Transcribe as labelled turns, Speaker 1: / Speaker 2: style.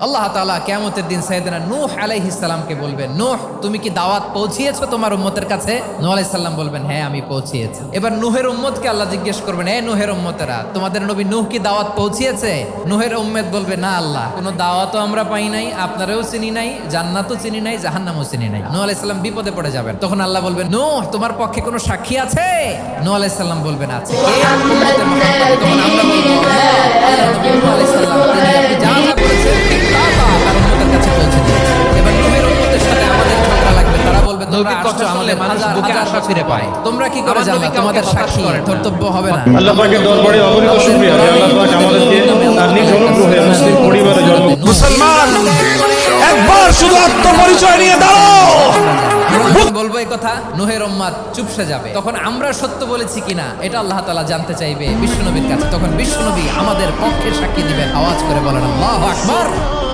Speaker 1: আল্লাহ তাআলা কিয়ামতের দিন সাইয়েদনা নূহ আলাইহিস সালামকে বলবেন, নূহ তুমি কি দাওয়াত পৌঁছিয়েছো তোমার উম্মতের কাছে? নূহ আলাইহিস সালাম বলবেন, হ্যাঁ আমি পৌঁছিয়েছি। এবার নূহের উম্মতকে আল্লাহ জিজ্ঞেস করবেন, এ নূহের উম্মতেরা তোমাদের নবী নূহ কি দাওয়াত পৌঁছিয়েছে? নূহের উম্মত বলবে, না আল্লাহ, কোনো দাওয়াতও আমরা পাই নাই, আপনারাও চিনি নাই, জান্নাতও চিনি নাই, জাহান্নামও চিনি নাই। নূহ আলাইহিস সালাম বিপদে পড়ে যাবেন। তখন আল্লাহ বলবেন, নূহ তোমার পক্ষে কোনো সাক্ষী আছে? নূহ আলাইহিস সালাম বলবেন, আছে। কে উম্মতে মুহাম্মদ? তখন আমরা বলবো, আল্লাহ নবী নূহ আলাইহিস সালাম তিনি আপনি যা যা করেছেন ঠিক তা তা তার উম্মতের কাছে পৌঁছে দিয়েছে। এবার নূহের উম্মতের সাথে আমাদের ঝগড়া লাগবে। তারা বলবে, তোমরা কষ্ট আমাদের মানুষ বুকে আশা ফিরে পায়, তোমরা কি করে জানলা? তোমাদের সাক্ষী ধর্তব্য হবে না।
Speaker 2: আল্লাহ পাকের দরবারে অগণিত শুকরিয়া যে আল্লাহ পাক আমাদেরকে তার নিজ অনুগ্রহে মুসলিম পরিবারে জন্ম।
Speaker 3: মুসলমান একবার শুধু আত্মপরিচয় নিয়ে দাঁড়াও।
Speaker 1: বলবো এই কথা, নূহের উম্মত চুপসে যাবে। তখন আমরা সত্য বলেছি কিনা এটা আল্লাহ তাআলা জানতে চাইবে বিশ্বনবীর কাছে। তখন বিশ্বনবী আমাদের পক্ষে সাক্ষী দিবেন। আওয়াজ করে বলেন আল্লাহু আকবার।